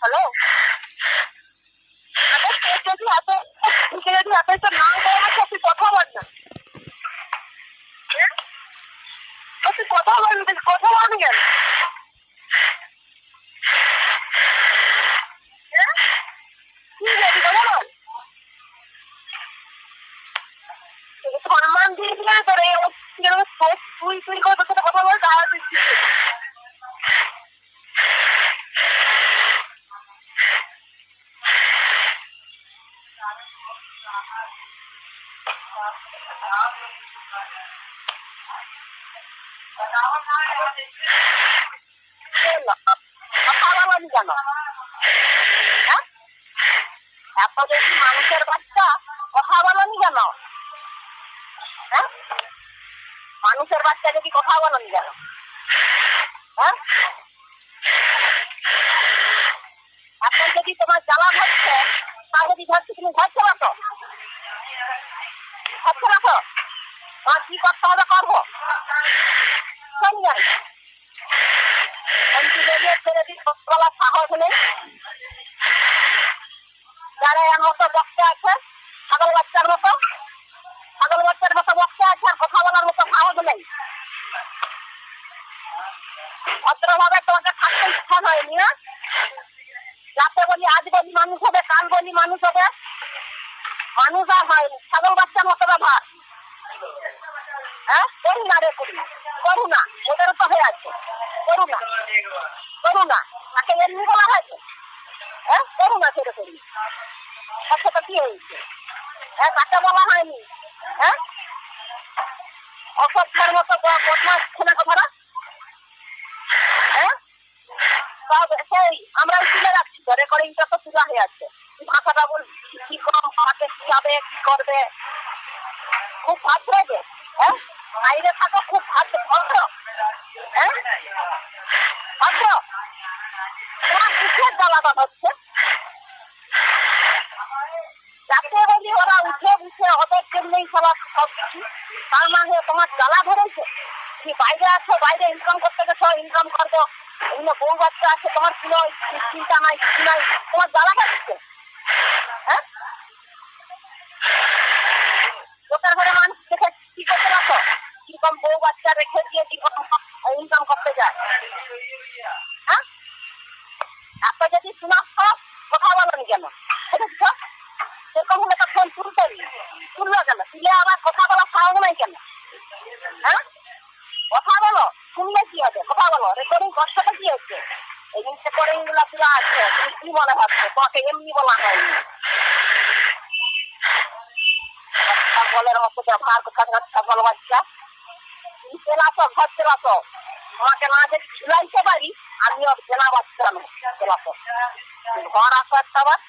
Hello, যদি হাতে নাম দেওয়া আছে তুই কথা বল না, তুই কথা বলবি, কথা বলবি কেন? সম্মান দিয়ে দিলে তোর তুই তুই করে তোর সাথে কথা বল, তাহলে তুই কথা বলবি কেন? হ্যাঁ, এত বেশি মানুষের বাচ্চা কথা বলনি কেন? হ্যাঁ, মানুষের বাচ্চা যদি কথা বলনি কেন? হ্যাঁ, এখন যদি তোমার জ্বালা হচ্ছে, তাহলে যদি ধরছে তুমি ধরতে পারো, ধরতে পারো, তোমার কি করতে হবে করবো, সব জানি। সাহস নেই, যারা এর মতো বক্তা আছে, ছাগল বাচ্চার মতো বক্তা আছে, আর কথা বলার মতো সাহস নেই। ভদ্রভাবে তোমাকে থাকতে ইচ্ছা হয়নি না? রাতে বলি আজ বলি মানুষ হবে, কাল বলি মানুষ হবে, মানুষ আর হয়নি, ছাগল বাচ্চার মতো ব্যবহার। হ্যাঁ, করুণা রে করুণা, ওদের তো হয়ে আছে করুণা, তাকে এমনি বলা হয়েছে। হ্যাঁ, করুণা ছেড়ে করি, আচ্ছা তো কি হয়েছে? হ্যাঁ, তাকে বলা হয়নি। হ্যাঁ, অসভ্যের মতো বদমাশ ছেলে কথাটা। হ্যাঁ, সেই আমরা তুলে রাখছি তো, রেকর্ডিংটা তো তোলা হয়ে আছে। ভাষাটা বলছি কি কম হাতে কি যাবে, কি করবে, খুব ভাদ্র যে। হ্যাঁ, বাইরে থাকো, খুব ভদ্র। হ্যাঁ, ভদ্র, তোমার কিসের জ্বালাটা হচ্ছে? যাতে বলি ওরা উঠে ওদের জন্যই সব কিছু, তার মানে তোমার জ্বালা ধরেছে। তুমি বাইরে আছো, বাইরে ইনকাম করতে গেছো, ইনকাম করবো, অন্য বউ বাচ্চা আছে, তোমার কোনো চিন্তা নাই, কিছু নাই, তোমার জ্বালা খাচ্ছে। হ্যাঁ, লোকের ঘরে মানুষ দেখে কি করতে রাখো, কিরকম বউ বাচ্চা রেখে দিয়ে কিরকম ইনকাম করতে যায়। হ্যাঁ, আপনি যদি শোনাচ্ছ কথা বলেন কেন? সেরকম হলে তো ফোন শুরু করি, শুনলো কেন? তুলে আবার কথা বলার সাহস নাই কেন? হ্যাঁ, কথা বলো, শুনলে কি হবে? কথা বলো, রেকর্ডিং কষ্টটা কি হচ্ছে? এই রেকর্ডিং গুলা তোলা আছে, তুমি কি মনে হচ্ছে? তোমাকে এমনি বলা হয়নি। ছাগলের মতো ব্যবহার কোথাকার ছাগল বাচ্চা। তুমি চেলাছো, ঘর চেলাছো, তোমাকে না যদি ঝুলাইতে পারি আমিও জেলা বাচ্চা নয়, চেলাছো ঘর আসো একটা বার।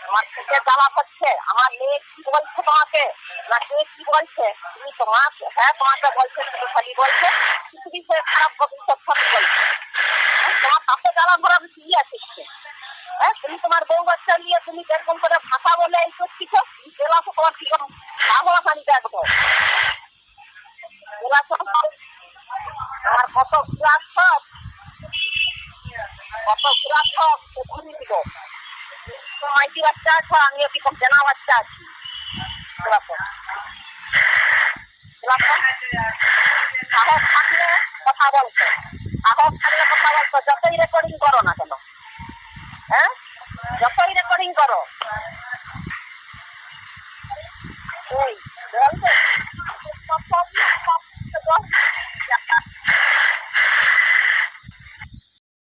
তোমার থেকে জ্বালা হচ্ছে, আমার মেয়ে কি বলছে তোমাকে, না কে কি বলছে? তুমি তোমার, হ্যাঁ তোমাকে বলছে, খালি বলছে কিছু বিষয়ে খারাপ ভবিষ্যৎ সব বলছে। তোমার পাশে জ্বালা ভরা কি আছে? হ্যাঁ, তুমি তোমার বউ বাচ্চা নিয়ে তুমি যেরকম করে ভাষা বলে এই করছিস, জেলাছো, তোমার কিরকম বাংলা পানি দেখবো, জেলাছো আমার কত গ্রাস সব, ঘুরি দিব। মাইতি বাচ্চা আছো, আমিও কি জেনা বাচ্চা আছি। সাহস থাকলে কথা বলছো।